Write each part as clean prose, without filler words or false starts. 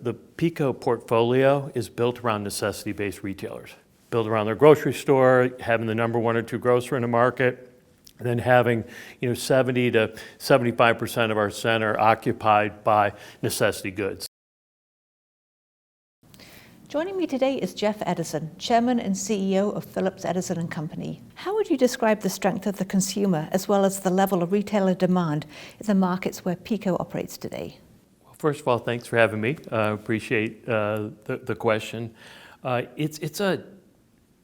the PECO portfolio is built around necessity-based retailers, built around their grocery store, having the number one or two grocer in the market, and then having 70 to 75% of our center occupied by necessity goods. Joining me today is Jeff Edison, Chairman and CEO of Phillips Edison and Company. How would you describe the strength of the consumer as well as the level of retailer demand in the markets where PECO operates today? Well, first of all, thanks for having me. Appreciate the question. It's a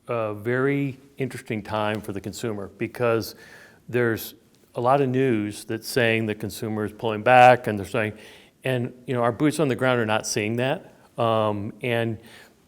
very interesting time for the consumer because there's a lot of news that's saying the consumer is pulling back, and they're saying, and our boots on the ground are not seeing that. And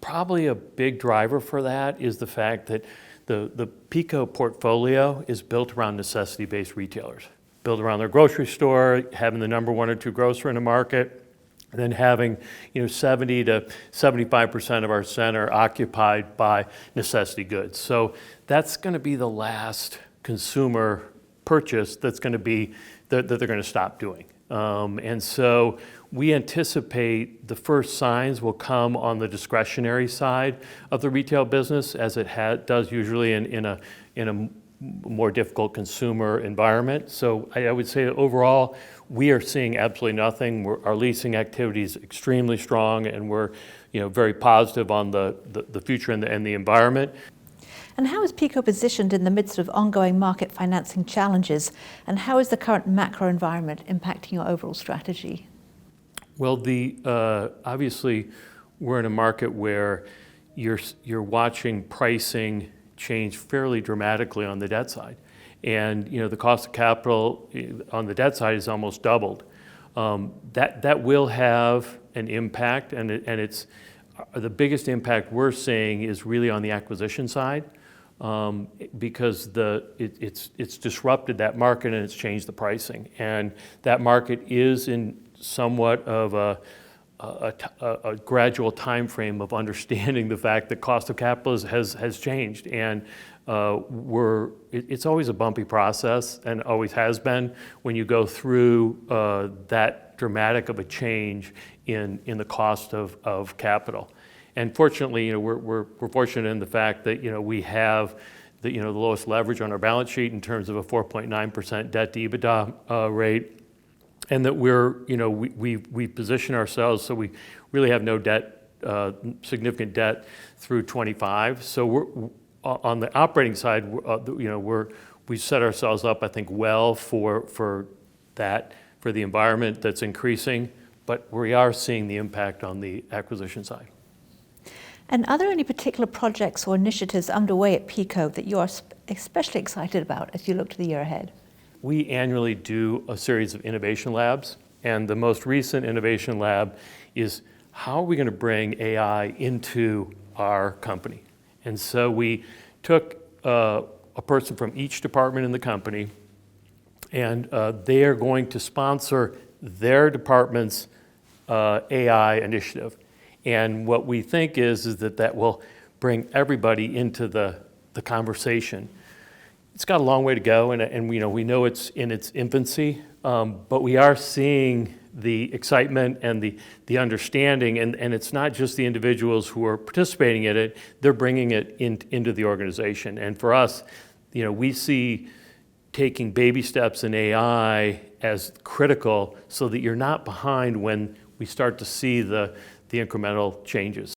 probably a big driver for that is the fact that the PECO portfolio is built around necessity-based retailers, built around their grocery store, having the number one or two grocer in the market, and then having 70 to 75% of our center occupied by necessity goods. So that's going to be the last consumer purchase that's going to be that they're going to stop doing. And so we anticipate the first signs will come on the discretionary side of the retail business, as it does usually in a more difficult consumer environment. So I would say overall, we are seeing absolutely nothing. Our leasing activity is extremely strong, and we're very positive on the future and the environment. And how is PECO positioned in the midst of ongoing market financing challenges? And how is the current macro environment impacting your overall strategy? Well, obviously, we're in a market where you're watching pricing change fairly dramatically on the debt side. And the cost of capital on the debt side is almost doubled. That will have an impact, and it's the biggest impact we're seeing is really on the acquisition side. Because it's disrupted that market and it's changed the pricing, and that market is in somewhat of a gradual time frame of understanding the fact that cost of capital has changed, and it's always a bumpy process, and always has been when you go through that dramatic of a change in the cost of capital. And fortunately, we're fortunate in the fact that we have the lowest leverage on our balance sheet in terms of a 4.9% debt to EBITDA rate, and that we position ourselves so we really have no debt, significant debt through 25. So we're on the operating side, we set ourselves up, I think, well for that, for the environment that's increasing, but we are seeing the impact on the acquisition side. And are there any particular projects or initiatives underway at PECO that you are especially excited about as you look to the year ahead? We annually do a series of innovation labs, and the most recent innovation lab is how are we going to bring AI into our company? And so we took a person from each department in the company, and they are going to sponsor their department's AI initiative. And what we think is that will bring everybody into the conversation. It's got a long way to go, and we know it's in its infancy, but we are seeing the excitement and the understanding, and it's not just the individuals who are participating in it, they're bringing it into the organization. And for us, we see taking baby steps in AI as critical so that you're not behind when we start to see the incremental changes.